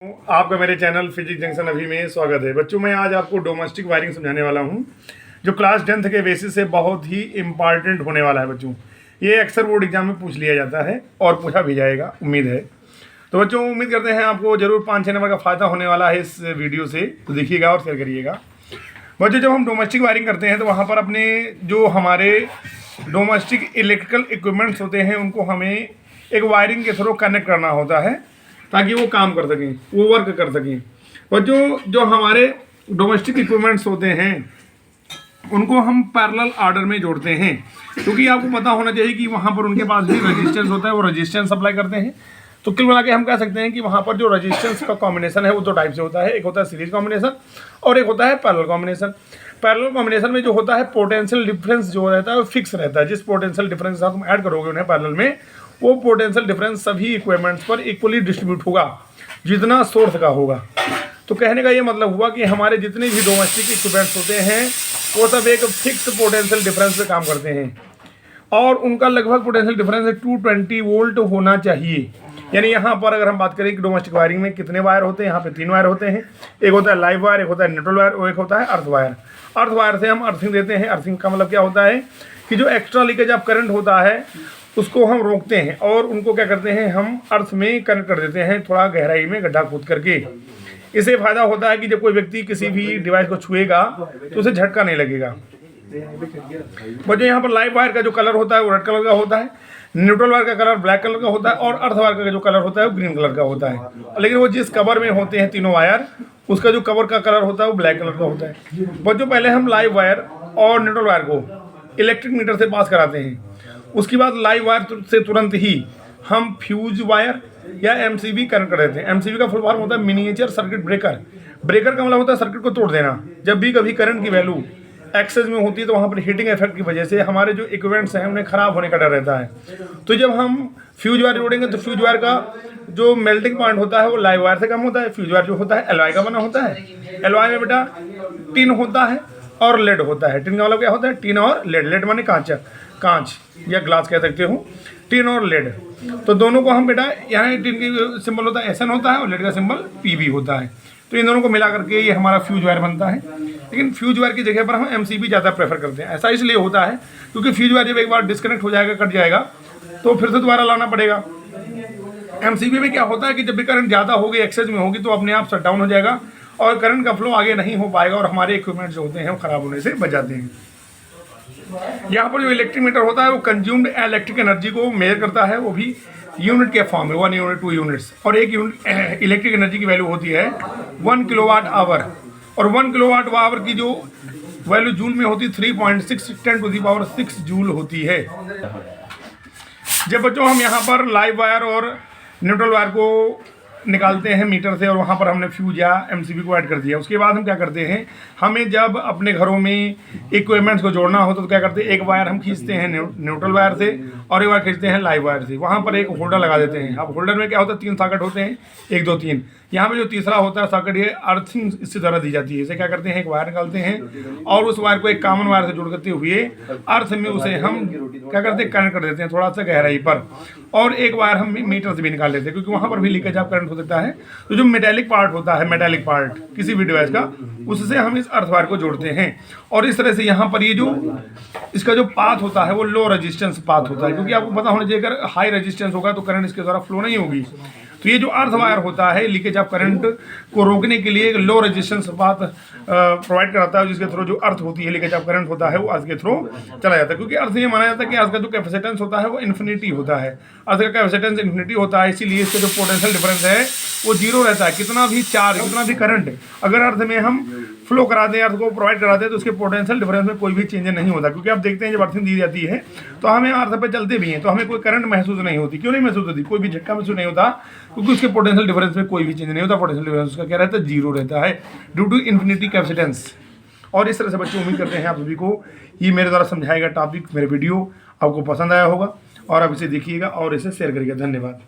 आपका मेरे channel physics junction अभी में स्वागत है। बच्चों, मैं आज आपको डोमेस्टिक वायरिंग समझाने वाला हूं, जो क्लास 10th के बेसिस से बहुत ही इम्पॉर्टेंट होने वाला है। बच्चों, ये अक्सर बोर्ड एग्जाम में पूछ लिया जाता है और पूछा भी जाएगा, उम्मीद है। तो बच्चों, उम्मीद करते हैं आपको जरूर 5-6 नंबर का फ़ायदा होने वाला है इस वीडियो से, तो देखिएगा और शेयर करिएगा। बच्चों, जब हम डोमेस्टिक वायरिंग करते हैं तो वहाँ पर अपने जो हमारे डोमेस्टिक इलेक्ट्रिकल इक्विपमेंट्स होते हैं उनको हमें एक वायरिंग के थ्रू कनेक्ट करना होता है ताकि वो काम कर सकें, वो वर्क कर सकें। और जो हमारे डोमेस्टिक इक्विपमेंट्स होते हैं उनको हम पैरेलल ऑर्डर में जोड़ते हैं, क्योंकि आपको पता होना चाहिए कि वहाँ पर उनके पास भी रेजिस्टेंस होता है, वो रेजिस्टेंस अप्लाई करते हैं। तो कुल मिला के हम कह सकते हैं कि वहाँ पर जो रेजिस्टेंस का कॉम्बिनेशन है वो दो टाइप से होता है, एक होता है सीरीज कॉम्बिनेशन और एक होता है पैरेलल कॉम्बिनेशन। पैरेलल कॉम्बिनेशन में जो होता है पोटेंशियल डिफरेंस जो रहता है वो फिक्स रहता है। जिस पोटेंशियल डिफरेंस के साथ तुम ऐड करोगे उन्हें पैरेलल में, वो पोटेंशियल डिफरेंस सभी इक्विपमेंट्स पर इक्वली डिस्ट्रीब्यूट होगा जितना सोर्स का होगा। तो कहने का ये मतलब हुआ कि हमारे जितने भी डोमेस्टिक इक्विपमेंट्स होते हैं वो सब एक फिक्स पोटेंशियल डिफरेंस पे काम करते हैं और उनका लगभग पोटेंशियल डिफरेंस 220 वोल्ट होना चाहिए। यानी यहाँ पर अगर हम बात करें कि डोमेस्टिक वायरिंग में कितने वायर होते हैं, यहाँ पे 3 वायर होते हैं। एक होता है लाइव वायर, एक होता है न्यूट्रल वायर और एक होता है अर्थ वायर। अर्थ वायर से हम अर्थिंग देते हैं। अर्थिंग का मतलब क्या होता है कि जो एक्स्ट्रा लीकेज ऑफ करंट होता है उसको हम रोकते हैं और उनको क्या करते हैं, हम अर्थ में कनेक्ट कर देते हैं, थोड़ा गहराई में गड्ढा खोद करके। इससे फ़ायदा होता है कि जब कोई व्यक्ति किसी भी डिवाइस को छुएगा तो उसे झटका नहीं लगेगा। बच्चों, यहाँ पर लाइव वायर का जो कलर होता है वो रेड कलर का होता है, न्यूट्रल वायर का कलर ब्लैक कलर का होता है और अर्थ वायर का जो कलर होता है वो ग्रीन कलर का होता है। लेकिन वो जिस कवर में होते हैं तीनों वायर, उसका जो कवर का कलर होता है वो ब्लैक कलर का होता है। बच्चों, पहले हम लाइव वायर और न्यूट्रल वायर को इलेक्ट्रिक मीटर से पास कराते हैं। उसके बाद लाइव वायर से तुरंत ही हम फ्यूज वायर या एमसीबी कनेक्ट कर देते हैं। एमसीबी का फुल फॉर्म होता है मिनिएचर सर्किट ब्रेकर। ब्रेकर का मतलब होता है सर्किट को तोड़ देना। जब भी कभी करंट की वैल्यू एक्सेस में होती है तो वहाँ पर हीटिंग इफेक्ट की वजह से हमारे जो इक्विपमेंट्स हैं उन्हें खराब होने का डर रहता है। तो जब हम फ्यूज वायर जोड़ेंगे तो फ्यूज वायर का जो मेल्टिंग पॉइंट होता है वो लाइव वायर से कम होता है। फ्यूज वायर जो होता है एलॉय का बना होता है। एलॉय में बेटा टिन होता है और लेड होता है। टिन का मतलब क्या होता है, टिन और लेड। लेड माने कांच या ग्लास कह सकते हो, टिन और लेड। तो दोनों को हम बेटा, यहाँ टिन की सिंबल होता है SN होता है और लेड का सिंबल PB होता है। तो इन दोनों को मिला करके ये हमारा फ्यूज वायर बनता है। लेकिन फ्यूज वायर की जगह पर हम MCB ज़्यादा प्रेफर करते हैं। ऐसा इसलिए होता है क्योंकि फ्यूज वायर जब एक बार डिस्कनेक्ट हो जाएगा, कट जाएगा, तो फिर से दोबारा लाना पड़ेगा। MCB में क्या होता है कि जब भी करंट ज़्यादा होगी, एक्सेस में होगी, तो अपने आप शट डाउन हो जाएगा और करंट का फ्लो आगे नहीं हो पाएगा और हमारे इक्विपमेंट जो होते हैं वो ख़राब होने से बच जाते हैं। यहाँ पर जो इलेक्ट्रिक मीटर होता है वो कंज्यूम्ड इलेक्ट्रिक एनर्जी को मेजर करता है, वो भी यूनिट के फॉर्म में, 1 यूनिट 2 यूनिट्स। और एक यूनिट इलेक्ट्रिक एनर्जी की वैल्यू होती है 1 किलोवाट आवर। और 1 किलोवाट आवर की जो वैल्यू जूल में होती है 3.6 10⁻⁶ जूल होती है। जब बच्चों हम यहाँ पर लाइव वायर और न्यूट्रल वायर को निकालते हैं मीटर से और वहाँ पर हमने फ्यूज या MCB को ऐड कर दिया, उसके बाद हम क्या करते हैं, हमें जब अपने घरों में इक्विपमेंट्स को जोड़ना होता तो क्या करते हैं, एक वायर हम खींचते हैं न्यूट्रल वायर से और एक वायर खींचते हैं लाइव वायर से। वहाँ पर एक होल्डर लगा देते हैं। अब होल्डर में क्या होता है, 3 सॉकेट होते हैं, 1 2 3। यहाँ पे जो तीसरा होता है सॉकेट, ये अर्थिंग इससे द्वारा दी जाती है। इसे क्या करते हैं, एक वायर निकालते हैं और उस वायर को एक कॉमन वायर से जोड़ करते हुए अर्थ में उसे हम क्या करते हैं, कनेक्ट कर देते हैं थोड़ा सा गहराई पर। और एक वायर हम मीटर से भी निकाल लेते हैं क्योंकि वहाँ पर भी लीकेज ऑफ करंट हो सकता है। तो जो मेटालिक पार्ट होता है, मेटालिक पार्ट किसी भी डिवाइस का, उससे हम इस अर्थ वायर को जोड़ते हैं। और इस तरह से यहाँ पर ये जो इसका जो पाथ होता है वो लो रेजिस्टेंस पाथ होता है, क्योंकि आपको पता होना चाहिए अगर हाई रेजिस्टेंस होगा तो करंट इसके द्वारा फ्लो नहीं होगी। तो ये जो अर्थ वायर होता है लीकेज ऑफ करंट को रोकने के लिए एक लो रेजिस्टेंस पाथ प्रोवाइड कराता है, जिसके थ्रू जो अर्थ होती है, लीकेज ऑफ करंट होता है वो अर्थ के थ्रू चला जाता है। क्योंकि अर्थ ये माना जाता है कि अर्थ का जो कैपेसिटेंस होता है वो इन्फिनिटी होता है। अर्थ का कैपेसिटेंस इन्फिनिटी होता है, इसीलिए इसका जो पोटेंशियल डिफरेंस है वो 0 रहता है। कितना भी चार्ज, कितना भी करंट अगर अर्थ में हम फ्लो कराते हैं, अर्थ को प्रोवाइड कराते हैं, तो उसके पोटेंशियल डिफरेंस में कोई भी चेंज नहीं होता। क्योंकि आप देखते हैं जब अर्थिंग दी जाती है तो हमें अर्थ पे चलते भी हैं तो हमें कोई करंट महसूस नहीं होती। क्यों नहीं महसूस होती, कोई भी झटका महसूस नहीं होता, क्योंकि उसके पोटेंशियल डिफरेंस में कोई भी चेंज नहीं होता। पोटेंशियल डिफरेंस उसका क्या रहता है, 0 रहता है ड्यू टू इन्फिनिटी कैपेसिटेंस। और इस तरह से बच्चों उम्मीद करते हैं आप सभी को ये मेरे द्वारा समझाएगा टॉपिक, मेरे वीडियो आपको पसंद आया होगा और आप इसे देखिएगा और इसे शेयर करिएगा। धन्यवाद।